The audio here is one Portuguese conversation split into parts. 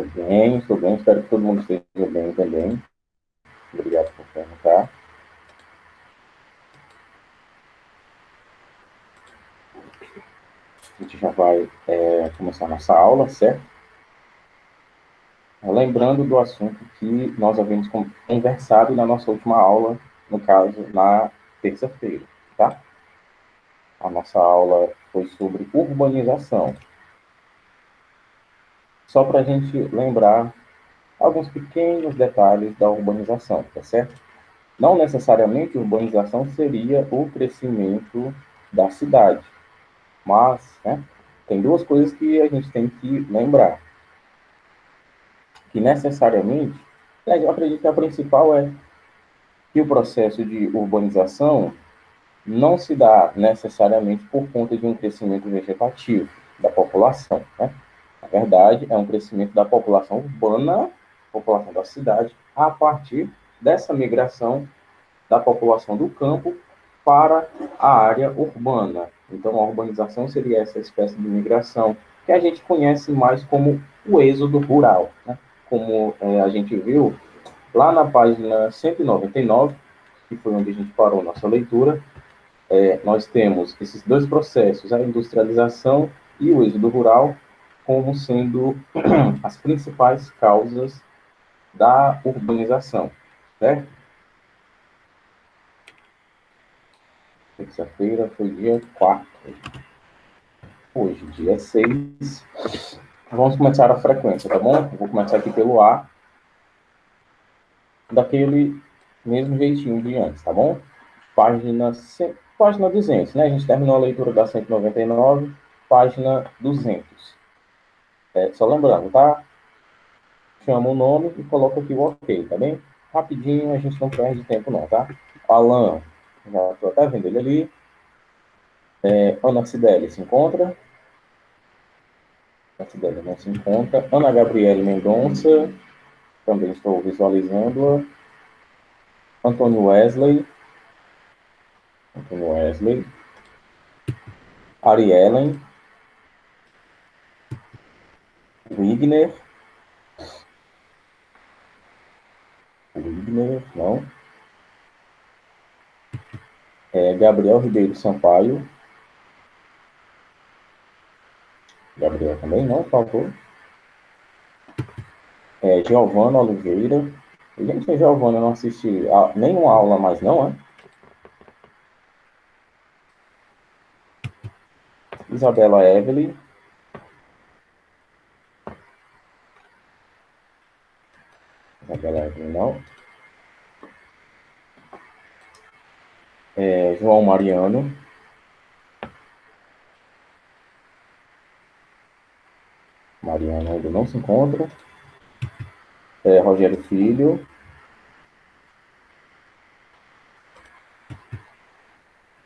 Estou bem, espero que todo mundo esteja bem também. Obrigado por perguntar. A gente já vai começar a nossa aula, certo? Lembrando do assunto que nós havíamos conversado na nossa última aula, no caso, na terça-feira, tá? A nossa aula foi sobre urbanização. Só para a gente lembrar alguns pequenos detalhes da urbanização, tá certo? Não necessariamente urbanização seria o crescimento da cidade, mas, né, tem duas coisas que a gente tem que lembrar. Que necessariamente, eu acredito que a principal é que o processo de urbanização não se dá necessariamente por conta de um crescimento vegetativo da população, né? Na verdade, é um crescimento da população urbana, população da cidade, a partir dessa migração da população do campo para a área urbana. Então, a urbanização seria essa espécie de migração que a gente conhece mais como o êxodo rural, né? Como a gente viu lá na página 199, que foi onde a gente parou nossa leitura, nós temos esses dois processos, a industrialização e o êxodo rural, como sendo as principais causas da urbanização, certo? Terça-feira foi dia 4. Hoje, dia 6. Vamos começar a frequência, tá bom? Eu vou começar aqui pelo A, daquele mesmo jeitinho de antes, tá bom? Página 200, né? A gente terminou a leitura da 199, página 200. Só lembrando, tá? Chama o nome e coloca aqui o ok, tá bem? Rapidinho, a gente não perde tempo não, tá? Alan, já tô até vendo ele ali. Ana Cibele se encontra? Ana Cibele não se encontra. Ana Gabriele Mendonça, também estou visualizando-a. Antônio Wesley. Antônio Wesley. Ariellen. Wigner. Wigner, não. Gabriel Ribeiro Sampaio. Gabriel também não, por favor. Giovana Oliveira. Gente, a Giovana não assiste nenhuma aula mais, não, é? Isabela Evelyn. Isabela Evelyn, não. João Mariano. Mariano ainda não se encontra. Rogério Filho.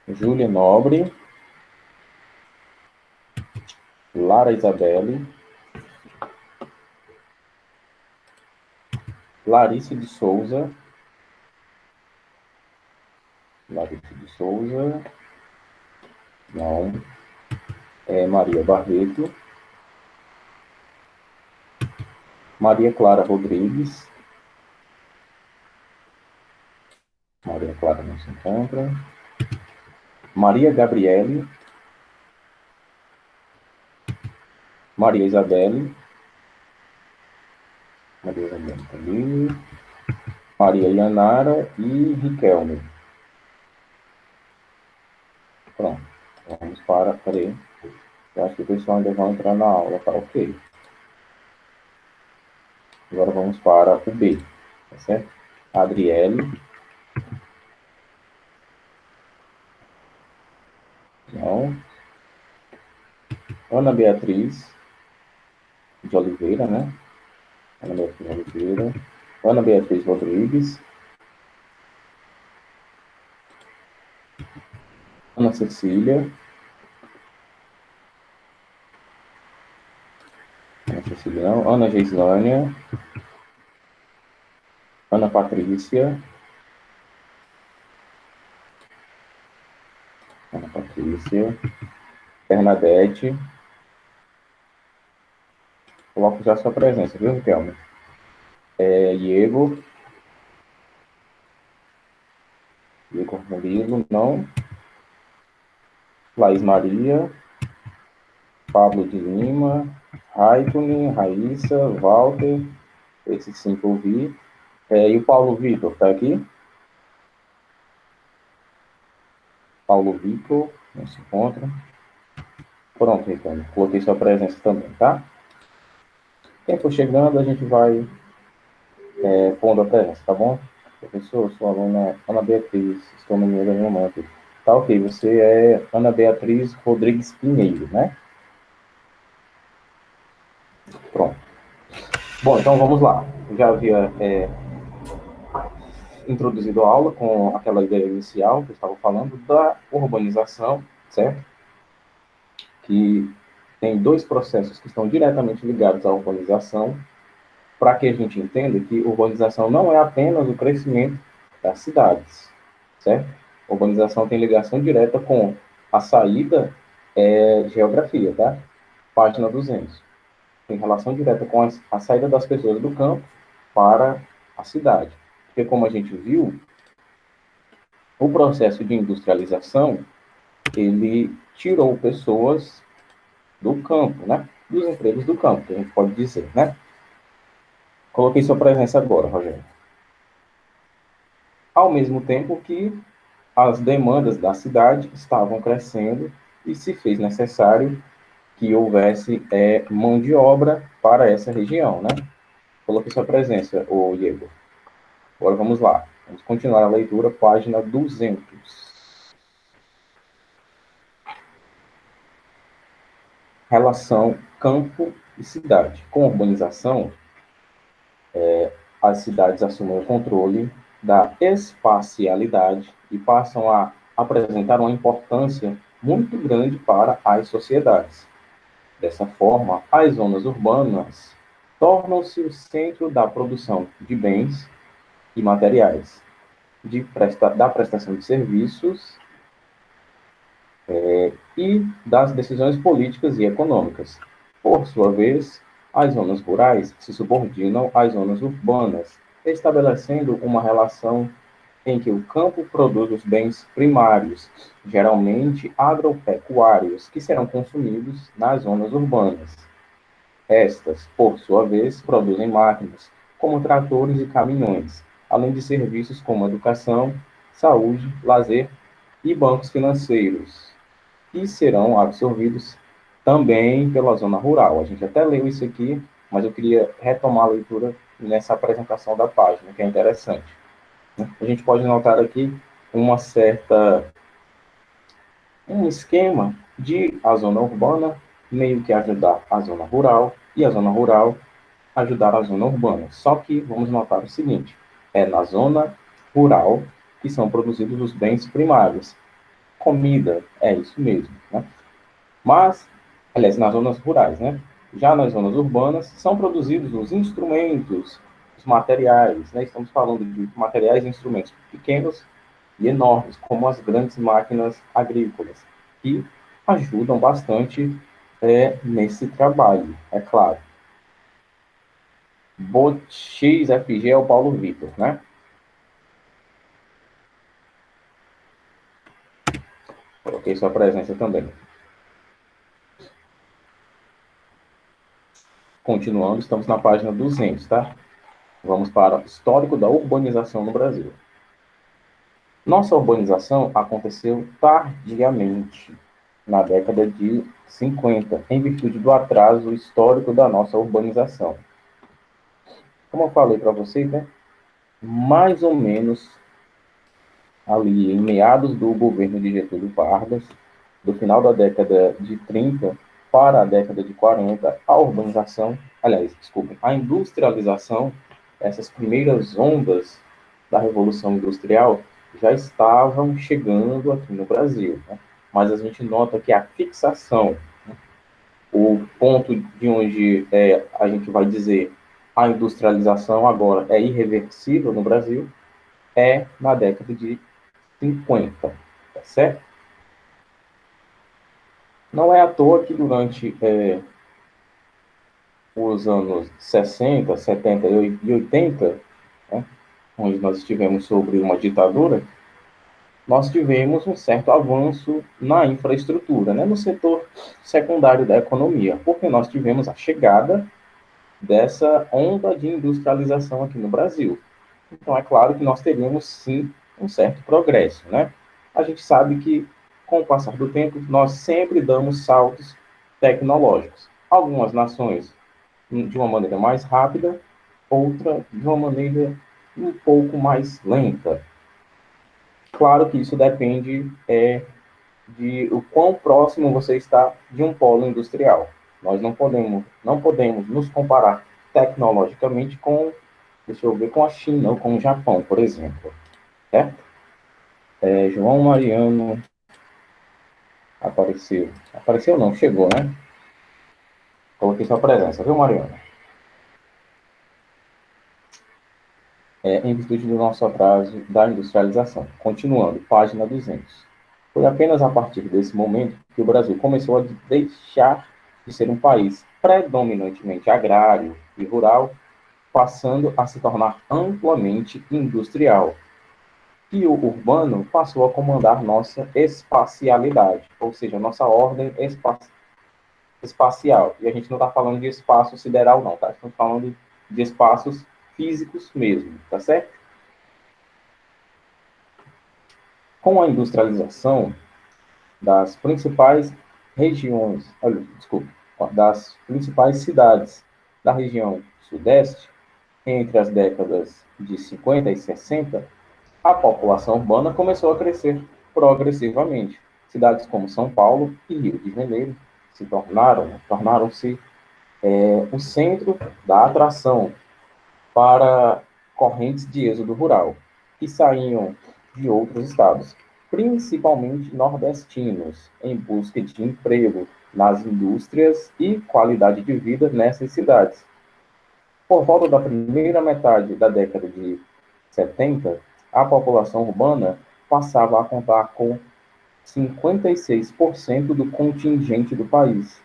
Júlia Nobre. Lara Isabelle. Larissa de Souza. Larissa de Souza. Não. Maria Barreto. Maria Clara Rodrigues. Maria Clara não se encontra. Maria Gabriele. Maria Isabelle. Maria Isabelle tá ali. Maria Yanara e Riquelme. Pronto. Vamos para. Peraí. Eu acho que o pessoal ainda vai entrar na aula, tá ok. Agora vamos para o B, tá certo? Adriele. Não. Ana Beatriz de Oliveira, né? Ana Beatriz Oliveira. Ana Beatriz Rodrigues. Ana Cecília. Ana Cecília não. Ana Geislânia. Ana Patrícia. Ana Patrícia. Bernadette. Coloco já a sua presença, viu, Riquelme? Diego. Diego Murilo, não. Laís Maria. Pablo de Lima. Raikkonen, Raíssa, Walter. Esse sim que eu vi. E o Paulo Vitor, tá aqui? Paulo Vitor, não se encontra. Pronto, Ricardo. Coloquei sua presença também, tá? Quem for chegando, a gente vai pondo a presença, tá bom? Professor, sua aluna Ana Beatriz, estou no meio da minha mãe aqui. Tá ok, você é Ana Beatriz Rodrigues Pinheiro, né? Pronto. Bom, então vamos lá. Eu já havia introduzido a aula com aquela ideia inicial que eu estava falando da urbanização, certo? Que tem dois processos que estão diretamente ligados à urbanização, para que a gente entenda que urbanização não é apenas o crescimento das cidades, certo? Urbanização tem ligação direta com a saída, geografia, tá? Página 200. Tem relação direta com a saída das pessoas do campo para a cidade. Porque, como a gente viu, o processo de industrialização, ele tirou pessoas do campo, né? Dos empregos do campo, que a gente pode dizer, né? Coloquei sua presença agora, Rogério. Ao mesmo tempo que as demandas da cidade estavam crescendo e se fez necessário que houvesse mão de obra para essa região, né? Coloquei sua presença, ô Diego. Agora vamos lá. Vamos continuar a leitura, página 200. Relação campo e cidade. Com a urbanização, as cidades assumem o controle da espacialidade e passam a apresentar uma importância muito grande para as sociedades. Dessa forma, as zonas urbanas tornam-se o centro da produção de bens e materiais, da prestação de serviços e das decisões políticas e econômicas. Por sua vez, as zonas rurais se subordinam às zonas urbanas, estabelecendo uma relação em que o campo produz os bens primários, geralmente agropecuários, que serão consumidos nas zonas urbanas. Estas, por sua vez, produzem máquinas, como tratores e caminhões, além de serviços como educação, saúde, lazer e bancos financeiros, que serão absorvidos também pela zona rural. A gente até leu isso aqui, mas eu queria retomar a leitura nessa apresentação da página, que é interessante. A gente pode notar aqui uma certa um esquema de a zona urbana meio que ajudar a zona rural e a zona rural ajudar a zona urbana. Só que vamos notar o seguinte: é na zona rural que são produzidos os bens primários. Comida, é isso mesmo, né? Mas, aliás, nas zonas rurais, né? Já nas zonas urbanas são produzidos os instrumentos, os materiais, né? Estamos falando de materiais e instrumentos pequenos e enormes, como as grandes máquinas agrícolas, que ajudam bastante nesse trabalho, é claro. XFG é o Paulo Vitor, né? Coloquei sua presença também. Continuando, estamos na página 200, tá? Vamos para o histórico da urbanização no Brasil. Nossa urbanização aconteceu tardiamente, na década de 50, em virtude do atraso histórico da nossa urbanização. Como eu falei para vocês, né? Mais ou menos ali em meados do governo de Getúlio Vargas, do final da década de 30 para a década de 40, a urbanização, aliás, desculpe, a industrialização, essas primeiras ondas da Revolução Industrial já estavam chegando aqui no Brasil, né? Mas a gente nota que a fixação, né, o ponto de onde a gente vai dizer a industrialização agora é irreversível no Brasil, é na década de 50, tá certo? Não é à toa que durante os anos 60, 70 e 80, né, onde nós estivemos sobre uma ditadura, nós tivemos um certo avanço na infraestrutura, né, no setor secundário da economia, porque nós tivemos a chegada dessa onda de industrialização aqui no Brasil. Então, é claro que nós teríamos, sim, um certo progresso, né? A gente sabe que, com o passar do tempo, nós sempre damos saltos tecnológicos. Algumas nações de uma maneira mais rápida, outra de uma maneira um pouco mais lenta. Claro que isso depende de o quão próximo você está de um polo industrial. Nós não podemos nos comparar tecnologicamente com, deixa eu ver, com a China ou com o Japão, por exemplo. Certo? João Mariano apareceu. Apareceu não, chegou, né? Coloquei sua presença, viu, Mariano? Em virtude do nosso atraso da industrialização. Continuando, página 200. Foi apenas a partir desse momento que o Brasil começou a deixar de ser um país predominantemente agrário e rural, passando a se tornar amplamente industrial. E o urbano passou a comandar nossa espacialidade, ou seja, nossa ordem espacial. E a gente não está falando de espaço sideral, não, tá? Estamos falando de espaços físicos mesmo, tá certo? Com a industrialização das principais regiões, olha, desculpa, das principais cidades da região sudeste, entre as décadas de 50 e 60, a população urbana começou a crescer progressivamente. Cidades como São Paulo e Rio de Janeiro tornaram-se o centro da atração para correntes de êxodo rural, que saíam de outros estados, principalmente nordestinos, em busca de emprego nas indústrias e qualidade de vida nessas cidades. Por volta da primeira metade da década de 70, a população urbana passava a contar com 56% do contingente do país.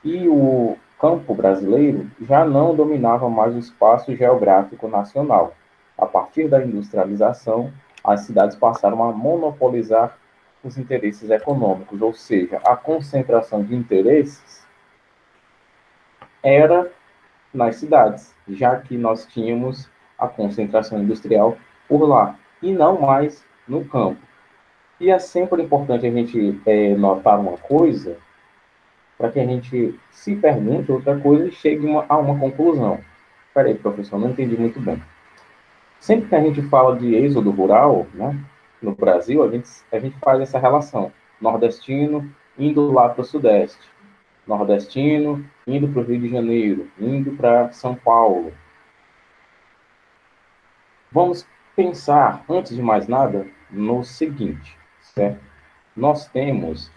E o campo brasileiro já não dominava mais o espaço geográfico nacional. A partir da industrialização, as cidades passaram a monopolizar os interesses econômicos, ou seja, a concentração de interesses era nas cidades, já que nós tínhamos a concentração industrial por lá, e não mais no campo. E é sempre importante a gente notar uma coisa, para que a gente se pergunte outra coisa e chegue a uma conclusão. Espera aí, professor, não entendi muito bem. Sempre que a gente fala de êxodo rural, né, no Brasil, a gente faz essa relação. Nordestino indo lá para o Sudeste. Nordestino indo para o Rio de Janeiro, indo para São Paulo. Vamos pensar, antes de mais nada, no seguinte, certo? Nós temos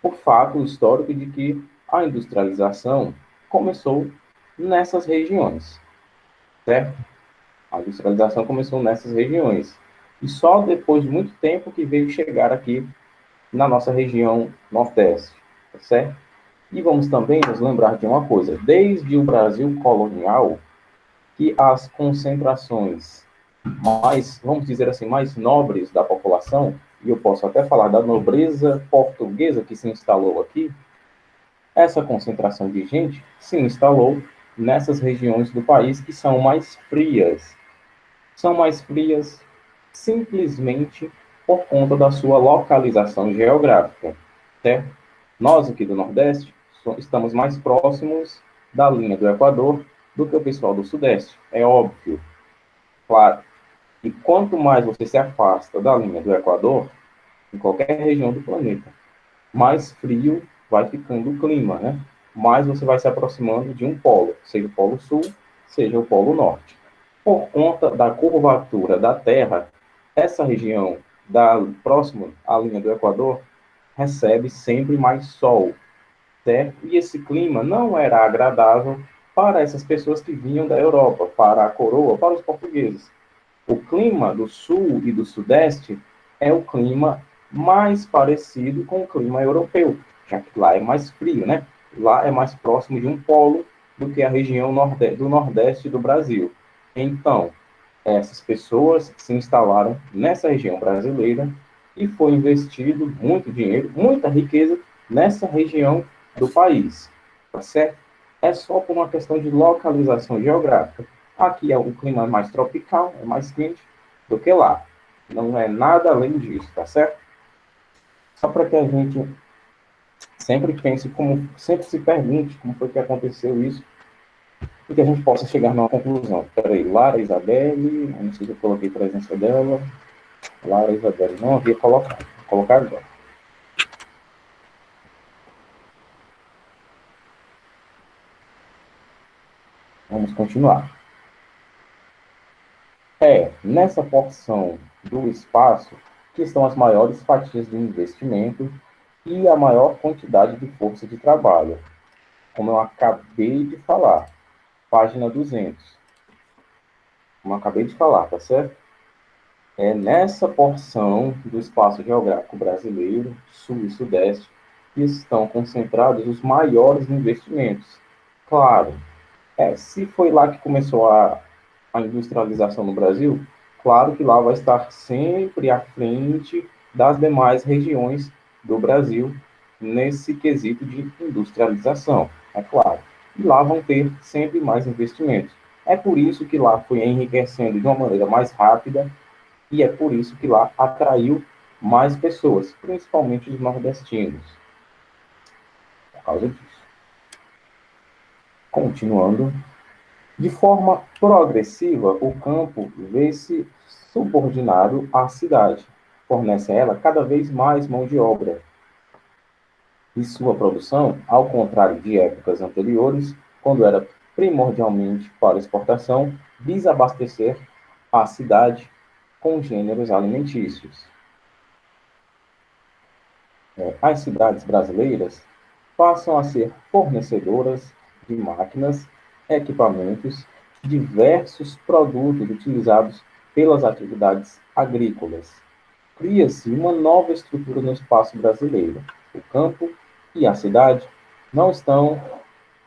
o fato histórico de que a industrialização começou nessas regiões, certo? A industrialização começou nessas regiões. E só depois de muito tempo que veio chegar aqui na nossa região Nordeste, certo? E vamos também nos lembrar de uma coisa, desde o Brasil colonial, que as concentrações mais, vamos dizer assim, mais nobres da população, e eu posso até falar da nobreza portuguesa que se instalou aqui, essa concentração de gente se instalou nessas regiões do país que são mais frias. São mais frias simplesmente por conta da sua localização geográfica, certo? Nós aqui do Nordeste estamos mais próximos da linha do Equador do que o pessoal do Sudeste, é óbvio, claro. E quanto mais você se afasta da linha do Equador, em qualquer região do planeta, mais frio vai ficando o clima, né? Mais você vai se aproximando de um polo, seja o polo sul, seja o polo norte. Por conta da curvatura da Terra, essa região próxima à linha do Equador recebe sempre mais sol, certo? E esse clima não era agradável para essas pessoas que vinham da Europa, para a coroa, para os portugueses. O clima do sul e do sudeste é o clima mais parecido com o clima europeu, já que lá é mais frio, né? lá é mais próximo de um polo do que a região do nordeste do Brasil. Então, essas pessoas se instalaram nessa região brasileira e foi investido muito dinheiro, muita riqueza nessa região do país, tá certo? É só por uma questão de localização geográfica. Aqui o clima é mais tropical, é mais quente do que lá. Não é nada além disso, tá certo? Só para que a gente sempre pense como, sempre se pergunte como foi que aconteceu isso e que a gente possa chegar numa conclusão. Peraí, Lara Isabelle, não sei se eu coloquei a presença dela. Lara Isabelle, não havia colocado. Vou colocar agora. Vamos continuar. Nessa porção do espaço que estão as maiores fatias de investimento e a maior quantidade de força de trabalho, como eu acabei de falar, página 200, como eu acabei de falar, tá certo? É nessa porção do espaço geográfico brasileiro, sul e sudeste, que estão concentrados os maiores investimentos. Claro, se foi lá que começou a industrialização no Brasil, claro que lá vai estar sempre à frente das demais regiões do Brasil nesse quesito de industrialização, é claro. E lá vão ter sempre mais investimentos. É por isso que lá foi enriquecendo de uma maneira mais rápida e é por isso que lá atraiu mais pessoas, principalmente os nordestinos, por causa disso. Continuando, de forma progressiva, o campo vê-se subordinado à cidade, fornece a ela cada vez mais mão de obra. E sua produção, ao contrário de épocas anteriores, quando era primordialmente para exportação, visa abastecer a cidade com gêneros alimentícios. As cidades brasileiras passam a ser fornecedoras de máquinas, equipamentos, diversos produtos utilizados pelas atividades agrícolas. Cria-se uma nova estrutura no espaço brasileiro. O campo e a cidade não estão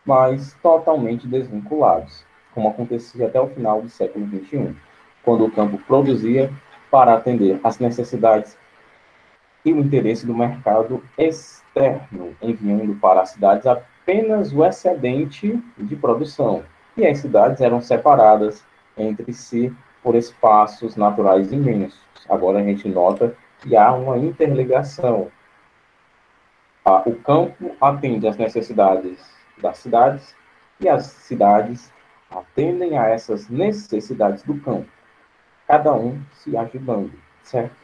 mais totalmente desvinculados, como acontecia até o final do século XXI, quando o campo produzia para atender às necessidades e o interesse do mercado externo, enviando para as cidades apenas o excedente de produção. E as cidades eram separadas entre si por espaços naturais imensos. Agora a gente nota que há uma interligação. O campo atende às necessidades das cidades e as cidades atendem a essas necessidades do campo, cada um se ajudando, certo?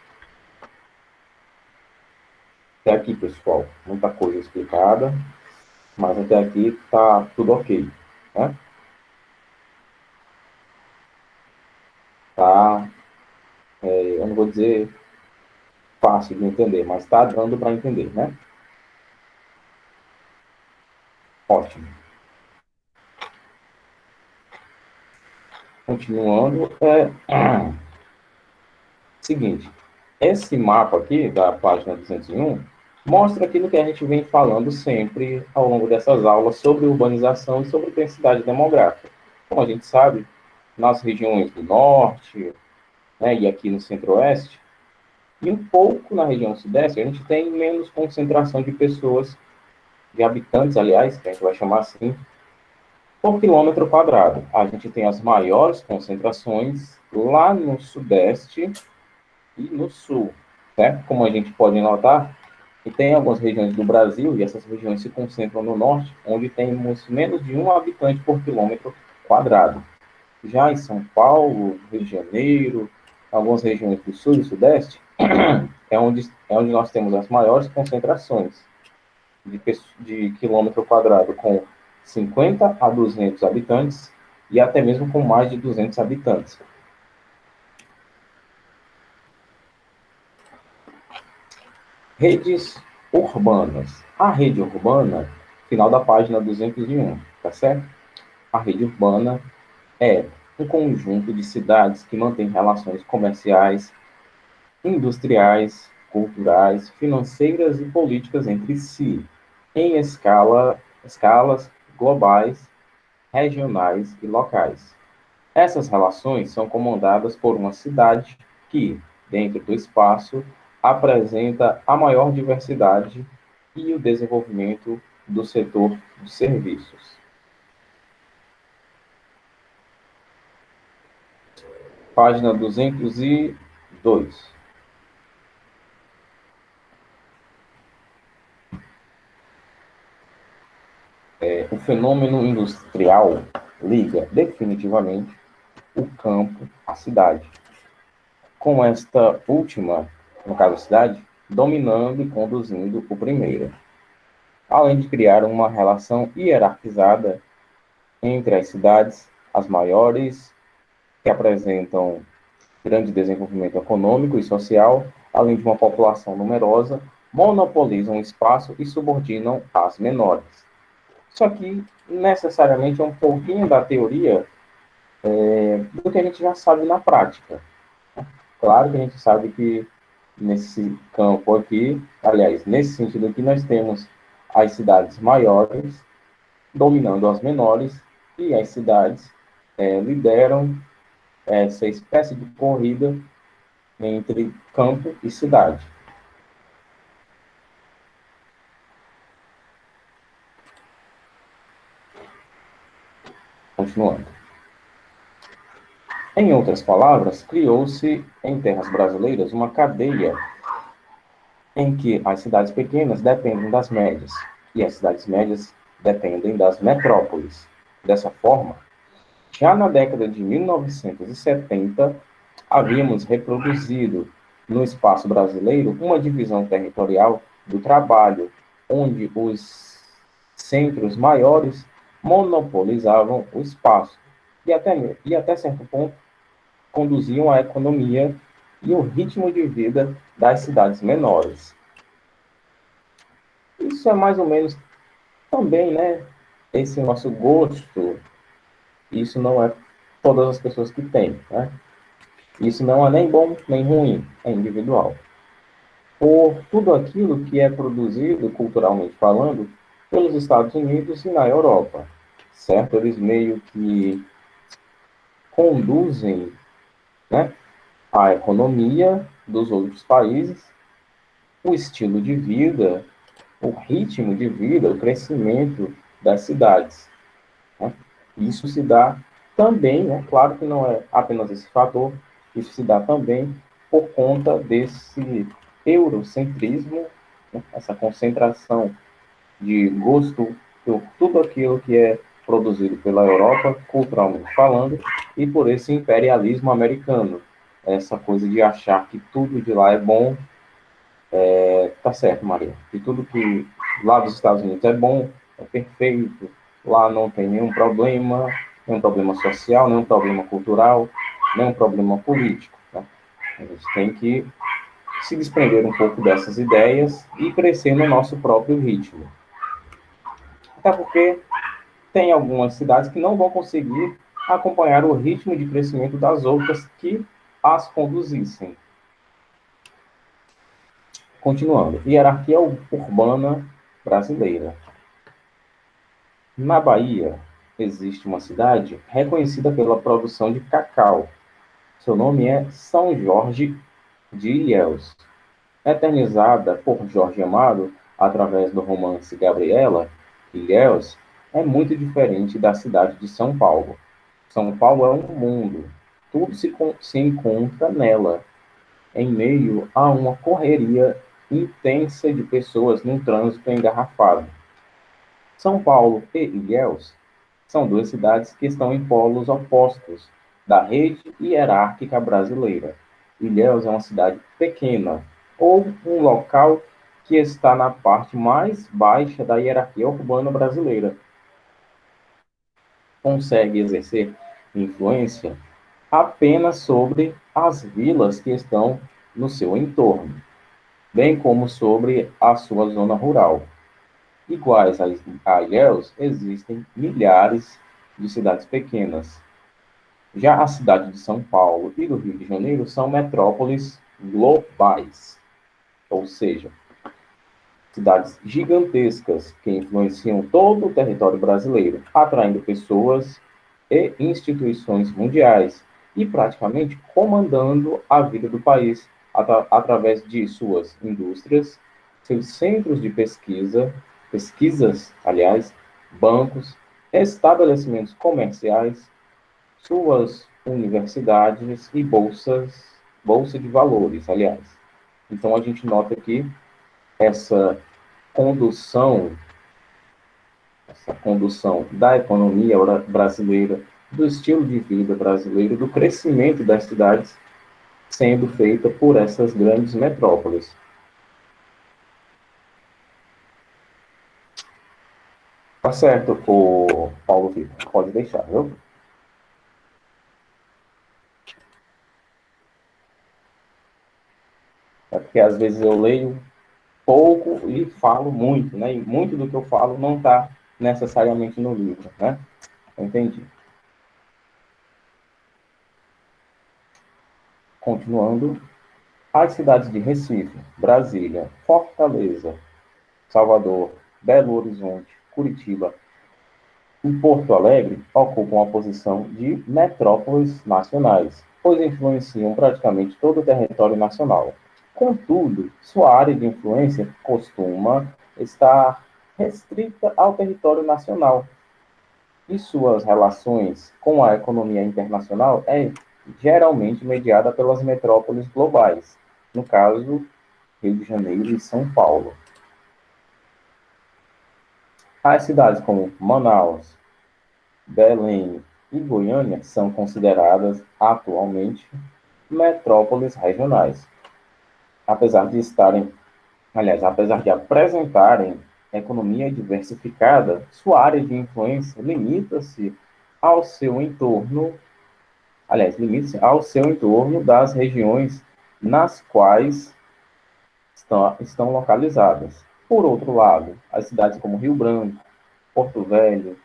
Até aqui, pessoal, muita coisa explicada, mas até aqui tá tudo ok, né? Tá, eu não vou dizer fácil de entender, mas tá dando para entender, né? Ótimo. Continuando, seguinte, esse mapa aqui, da página 201, mostra aquilo que a gente vem falando sempre ao longo dessas aulas sobre urbanização e sobre densidade demográfica. Como a gente sabe, nas regiões do norte, né, e aqui no centro-oeste, e um pouco na região sudeste, a gente tem menos concentração de pessoas, de habitantes, aliás, que a gente vai chamar assim, por quilômetro quadrado. A gente tem as maiores concentrações lá no sudeste e no sul, né? Como a gente pode notar, e tem algumas regiões do Brasil, e essas regiões se concentram no norte, onde temos menos de um habitante por quilômetro quadrado. Já em São Paulo, Rio de Janeiro, algumas regiões do sul e sudeste, é onde nós temos as maiores concentrações de quilômetro quadrado, com 50 a 200 habitantes, e até mesmo com mais de 200 habitantes. Redes urbanas. A rede urbana, final da página 201, tá certo? A rede urbana é um conjunto de cidades que mantém relações comerciais, industriais, culturais, financeiras e políticas entre si, em escala escalas globais, regionais e locais. Essas relações são comandadas por uma cidade que, dentro do espaço, apresenta a maior diversidade e o desenvolvimento do setor de serviços. Página 202. O fenômeno industrial liga definitivamente o campo à cidade, com esta última, no caso a cidade, dominando e conduzindo o primeiro, além de criar uma relação hierarquizada entre as cidades, as maiores, que apresentam grande desenvolvimento econômico e social, além de uma população numerosa, monopolizam o espaço e subordinam as menores. Só que, necessariamente, é um pouquinho da teoria do que a gente já sabe na prática. Claro que a gente sabe que nesse campo aqui, aliás, nesse sentido aqui, nós temos as cidades maiores dominando as menores e as cidades lideram essa espécie de corrida entre campo e cidade. Continuando. Em outras palavras, criou-se em terras brasileiras uma cadeia em que as cidades pequenas dependem das médias e as cidades médias dependem das metrópoles. Dessa forma, já na década de 1970, havíamos reproduzido no espaço brasileiro uma divisão territorial do trabalho, onde os centros maiores monopolizavam o espaço e até certo ponto conduziam a economia e o ritmo de vida das cidades menores. Isso é mais ou menos também, né? Esse nosso gosto, isso não é todas as pessoas que têm, né? Isso não é nem bom nem ruim, é individual. Por tudo aquilo que é produzido, culturalmente falando, pelos Estados Unidos e na Europa, certo? Eles meio que conduzem, né, a economia dos outros países, o estilo de vida, o ritmo de vida, o crescimento das cidades, né? Isso se dá também, né? Claro que não é apenas esse fator, isso se dá também por conta desse eurocentrismo, né? Essa concentração de gosto por tudo aquilo que é produzido pela Europa, culturalmente falando, e por esse imperialismo americano. Essa coisa de achar que tudo de lá é bom, tá certo, Maria, que tudo que lá dos Estados Unidos é bom, é perfeito, lá não tem nenhum problema social, nenhum problema cultural, nenhum problema político. Né? A gente tem que se desprender um pouco dessas ideias e crescer no nosso próprio ritmo. Até porque tem algumas cidades que não vão conseguir acompanhar o ritmo de crescimento das outras que as conduzissem. Continuando, hierarquia urbana brasileira. Na Bahia, existe uma cidade reconhecida pela produção de cacau. Seu nome é São Jorge de Ilhéus. Eternizada por Jorge Amado através do romance Gabriela, Ilhéus é muito diferente da cidade de São Paulo. São Paulo é um mundo. Tudo se encontra nela, em meio a uma correria intensa de pessoas num trânsito engarrafado. São Paulo e Ilhéus são duas cidades que estão em polos opostos da rede hierárquica brasileira. Ilhéus é uma cidade pequena, ou um local que está na parte mais baixa da hierarquia urbana brasileira. Consegue exercer influência apenas sobre as vilas que estão no seu entorno, bem como sobre a sua zona rural. Iguais a Ilhéus, existem milhares de cidades pequenas. Já a cidade de São Paulo e do Rio de Janeiro são metrópoles globais, ou seja, cidades gigantescas que influenciam todo o território brasileiro, atraindo pessoas e instituições mundiais e praticamente comandando a vida do país através de suas indústrias, seus centros de pesquisas, aliás, bancos, estabelecimentos comerciais, suas universidades e bolsa de valores, aliás. Então a gente nota que essa condução, essa condução da economia brasileira, do estilo de vida brasileiro, do crescimento das cidades, sendo feita por essas grandes metrópoles. Tá certo, o Paulo Vitor, pode deixar, viu? É porque às vezes eu leio pouco e falo muito, né? E muito do que eu falo não está necessariamente no livro, né? Entendi. Continuando, as cidades de Recife, Brasília, Fortaleza, Salvador, Belo Horizonte, Curitiba e Porto Alegre ocupam a posição de metrópoles nacionais, pois influenciam praticamente todo o território nacional. Contudo, sua área de influência costuma estar restrita ao território nacional, e suas relações com a economia internacional é geralmente mediada pelas metrópoles globais, no caso, Rio de Janeiro e São Paulo. As cidades como Manaus, Belém e Goiânia são consideradas atualmente metrópoles regionais, apesar de estarem, aliás, apesar de apresentarem economia diversificada, sua área de influência limita-se ao seu entorno, aliás, limita-se ao seu entorno das regiões nas quais estão localizadas. Por outro lado, as cidades como Rio Branco, Porto Velho,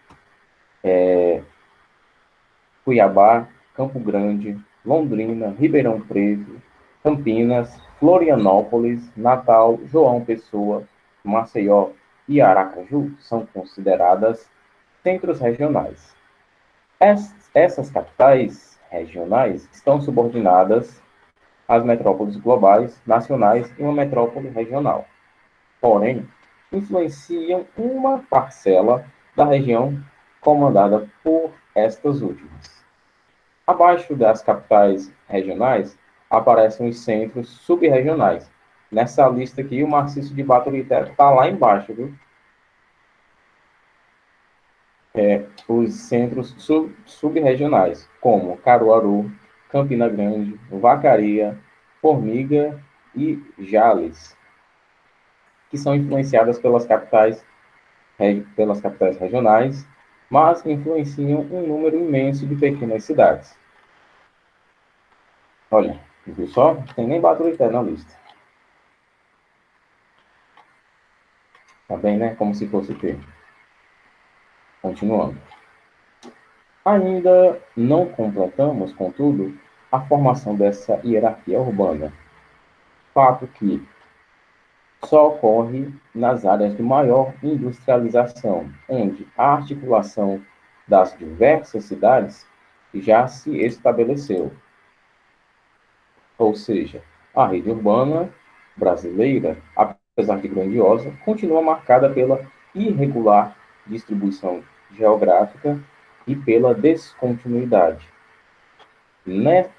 Cuiabá, Campo Grande, Londrina, Ribeirão Preto, Campinas, Florianópolis, Natal, João Pessoa, Maceió e Aracaju são consideradas centros regionais. Essas capitais regionais estão subordinadas às metrópoles globais, nacionais e uma metrópole regional. Porém, influenciam uma parcela da região comandada por estas últimas. Abaixo das capitais regionais aparecem os centros subregionais. Nessa lista aqui, o Marcício de Baturité está lá embaixo, viu? Os centros subregionais, como Caruaru, Campina Grande, Vacaria, Formiga e Jales, que são influenciadas pelas capitais regionais, mas influenciam um número imenso de pequenas cidades. Olha, viu só? Não tem nem Baturité na lista. Tá bem, né? Como se fosse ter. Continuando. Ainda não completamos, contudo, a formação dessa hierarquia urbana. Fato que só ocorre nas áreas de maior industrialização, onde a articulação das diversas cidades já se estabeleceu. Ou seja, a rede urbana brasileira, apesar de grandiosa, continua marcada pela irregular distribuição geográfica e pela descontinuidade.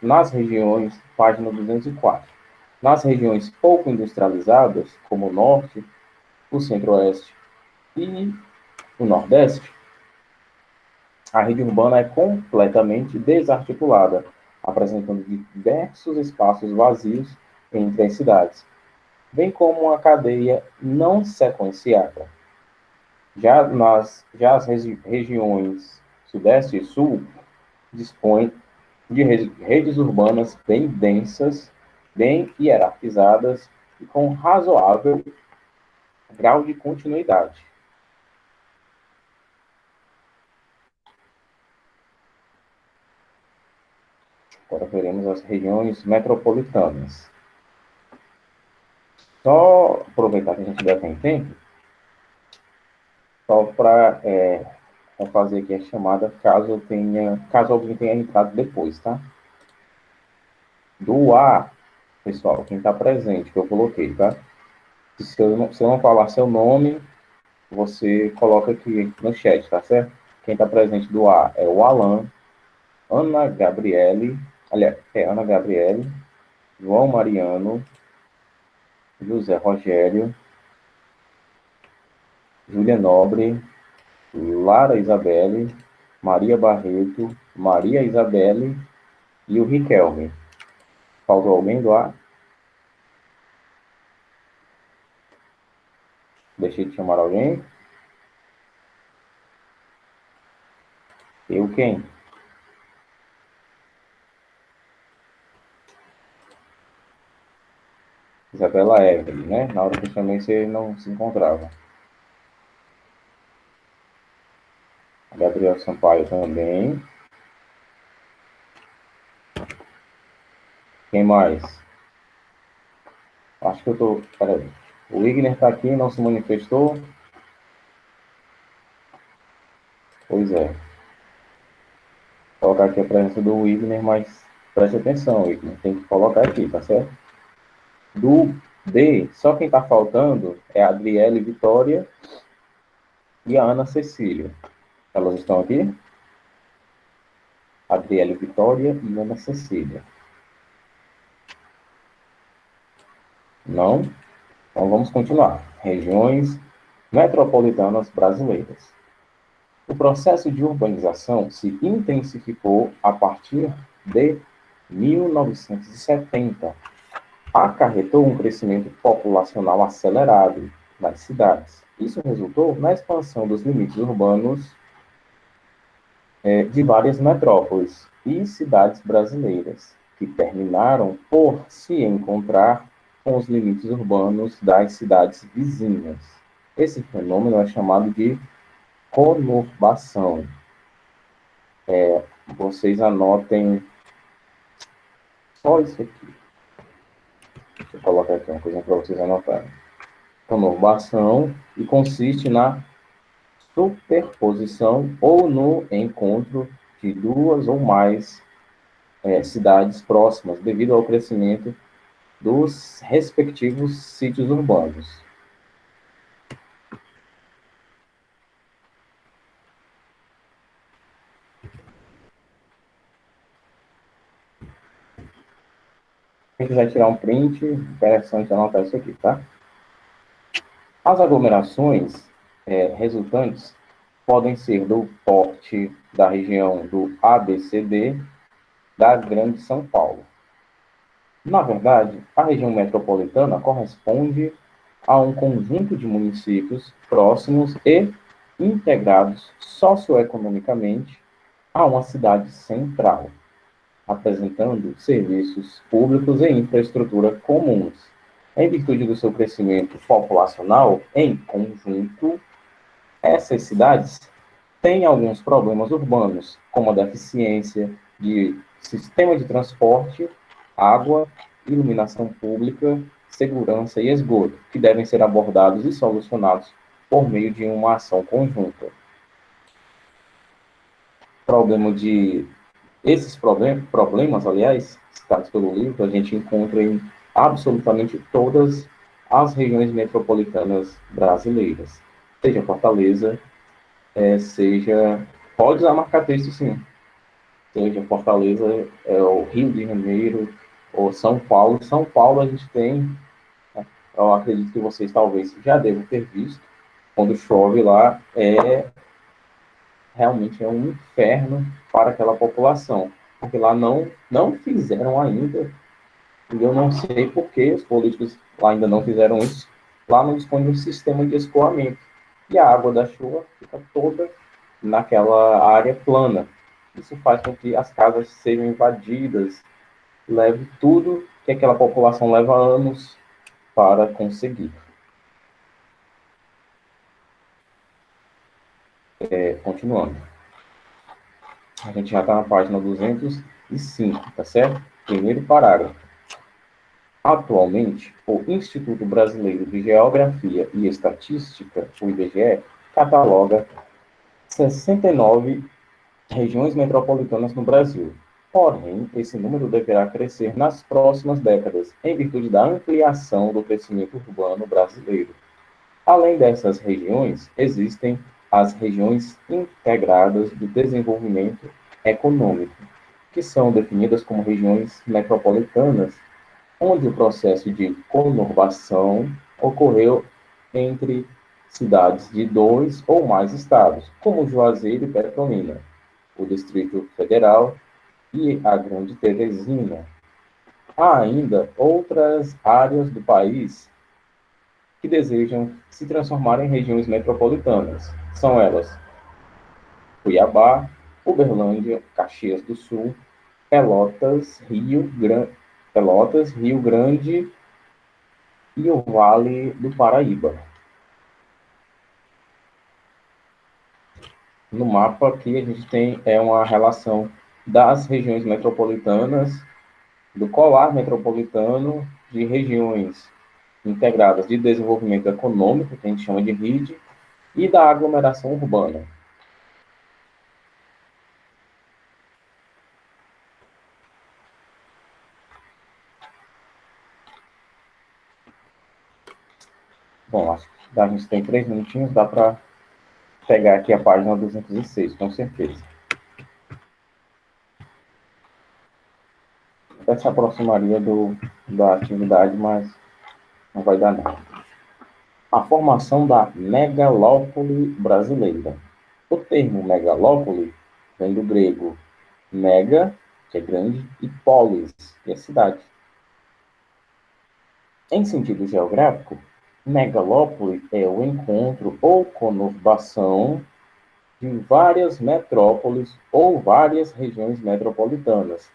Nas regiões, página 204, nas regiões pouco industrializadas, como o Norte, o Centro-Oeste e o Nordeste, a rede urbana é completamente desarticulada, apresentando diversos espaços vazios entre as cidades, bem como uma cadeia não sequenciada. Já as regiões Sudeste e Sul dispõem de redes urbanas bem densas, bem hierarquizadas e com razoável grau de continuidade. Agora veremos as regiões metropolitanas. Só aproveitar que a gente ainda tem tempo, só para fazer aqui a chamada, caso alguém tenha entrado depois, tá? Do A, pessoal, quem está presente, que eu coloquei, tá? Se eu não falar seu nome, você coloca aqui no chat, tá certo? Quem está presente do A é o Alan, Ana Gabriele, aliás, Ana Gabriele, João Mariano, José Rogério, Júlia Nobre, Lara Isabelle, Maria Barreto, Maria Isabelle e o Riquelme. Faltou alguém do A? Deixei de chamar alguém? Eu quem? Isabela Evelyn, né? Na hora que eu chamei, você não se encontrava. Gabriel Sampaio também. Quem mais? Acho que eu tô. Peraí. O Igner tá aqui, não se manifestou? Pois é. Vou colocar aqui a presença do Igner, mas preste atenção, Igner. Tem que colocar aqui, tá certo? Do D, só quem tá faltando é a Adriele Vitória e a Ana Cecília. Elas estão aqui? Adriele Vitória e Ana Cecília. Não? Então vamos continuar. Regiões metropolitanas brasileiras. O processo de urbanização se intensificou a partir de 1970. Acarretou um crescimento populacional acelerado nas cidades. Isso resultou na expansão dos limites urbanos de várias metrópoles e cidades brasileiras, que terminaram por se encontrar com os limites urbanos das cidades vizinhas. Esse fenômeno é chamado de conurbação. Vocês anotem só isso aqui. Deixa eu colocar aqui uma coisa para vocês anotarem. Conurbação e consiste na superposição ou no encontro de duas ou mais cidades próximas, devido ao crescimento dos respectivos sítios urbanos. Quem quiser tirar um print, interessante anotar isso aqui, tá? As aglomerações resultantes podem ser do porte da região do ABCD da Grande São Paulo. Na verdade, a região metropolitana corresponde a um conjunto de municípios próximos e integrados socioeconomicamente a uma cidade central, apresentando serviços públicos e infraestrutura comuns. Em virtude do seu crescimento populacional, em conjunto, essas cidades têm alguns problemas urbanos, como a deficiência de sistema de transporte, água, iluminação pública, segurança e esgoto, que devem ser abordados e solucionados por meio de uma ação conjunta. Problema de Esses problemas, aliás, citados pelo livro, a gente encontra em absolutamente todas as regiões metropolitanas brasileiras. Seja Fortaleza, seja... Pode usar marca-texto, sim. Seja Fortaleza, o Rio de Janeiro, ou São Paulo. São Paulo a gente tem, né, eu acredito que vocês talvez já devam ter visto, quando chove lá, realmente é um inferno para aquela população, porque lá não fizeram ainda, e eu não sei por que os políticos lá ainda não fizeram isso, lá não dispõe de um sistema de escoamento, e a água da chuva fica toda naquela área plana. Isso faz com que as casas sejam invadidas, leve tudo que aquela população leva anos para conseguir. Continuando. A gente já está na página 205, tá certo? Primeiro parágrafo. Atualmente, o Instituto Brasileiro de Geografia e Estatística, o IBGE, cataloga 69 regiões metropolitanas no Brasil. Porém, esse número deverá crescer nas próximas décadas, em virtude da ampliação do crescimento urbano brasileiro. Além dessas regiões, existem as regiões integradas de desenvolvimento econômico, que são definidas como regiões metropolitanas, onde o processo de conurbação ocorreu entre cidades de 2 ou mais estados, como Juazeiro e Petrolina, o Distrito Federal e a Grande Teresina. Há ainda outras áreas do país que desejam se transformar em regiões metropolitanas. São elas Cuiabá, Uberlândia, Caxias do Sul, Pelotas, Rio Grande e o Vale do Paraíba. No mapa aqui a gente tem uma relação das regiões metropolitanas, do colar metropolitano, de regiões integradas de desenvolvimento econômico, que a gente chama de RID, e da aglomeração urbana. Bom, acho que a gente tem 3 minutinhos, dá para pegar aqui a página 206, com certeza. Até se aproximaria da atividade, mas não vai dar nada. A formação da megalópole brasileira. O termo megalópole vem do grego mega, que é grande, e polis, que é cidade. Em sentido geográfico, megalópole é o encontro ou conurbação de várias metrópoles ou várias regiões metropolitanas,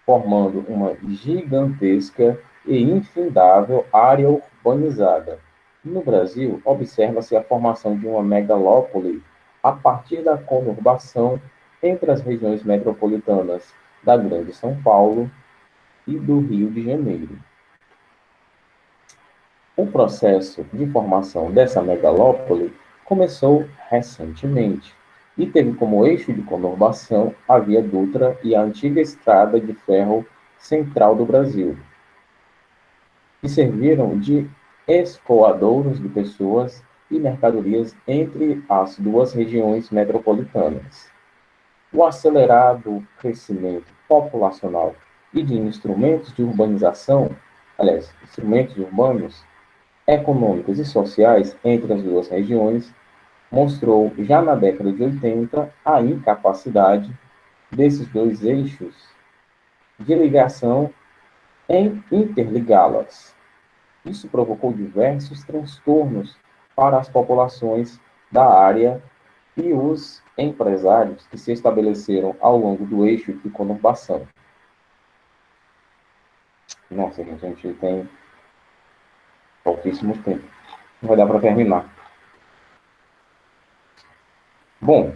formando uma gigantesca e infindável área urbanizada. No Brasil, observa-se a formação de uma megalópole a partir da conurbação entre as regiões metropolitanas da Grande São Paulo e do Rio de Janeiro. O processo de formação dessa megalópole começou recentemente e teve como eixo de conurbação a Via Dutra e a antiga Estrada de Ferro Central do Brasil, que serviram de escoadouros de pessoas e mercadorias entre as duas regiões metropolitanas. O acelerado crescimento populacional e de instrumentos de urbanização, aliás, instrumentos urbanos, econômicos e sociais entre as duas regiões mostrou já na década de 80 a incapacidade desses dois eixos de ligação em interligá-las. Isso provocou diversos transtornos para as populações da área e os empresários que se estabeleceram ao longo do eixo de conurbação. Nossa, gente, a gente tem pouquíssimo tempo. Não vai dar para terminar. Bom,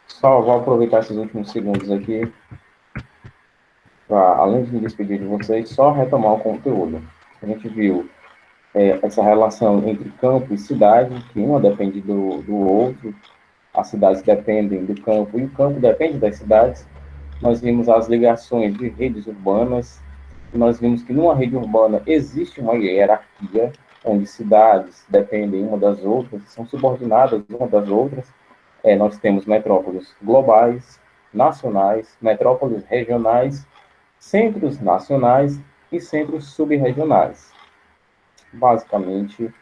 só vou aproveitar esses últimos segundos aqui para, além de me despedir de vocês, só retomar o conteúdo. A gente viu essa relação entre campo e cidade, que uma depende do outro, as cidades dependem do campo e o campo depende das cidades. Nós vimos as ligações de redes urbanas, e nós vimos que numa rede urbana existe uma hierarquia, onde cidades dependem uma das outras, são subordinadas uma das outras. Nós temos metrópoles globais, nacionais, metrópoles regionais, centros nacionais e centros subregionais. Basicamente,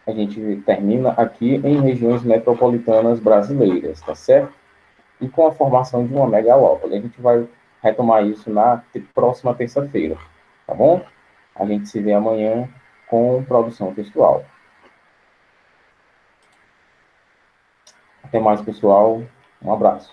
a gente termina aqui em regiões metropolitanas brasileiras, tá certo? E com a formação de uma megalópole. A gente vai retomar isso na próxima terça-feira, tá bom? A gente se vê amanhã com produção textual. Até mais, pessoal. Um abraço.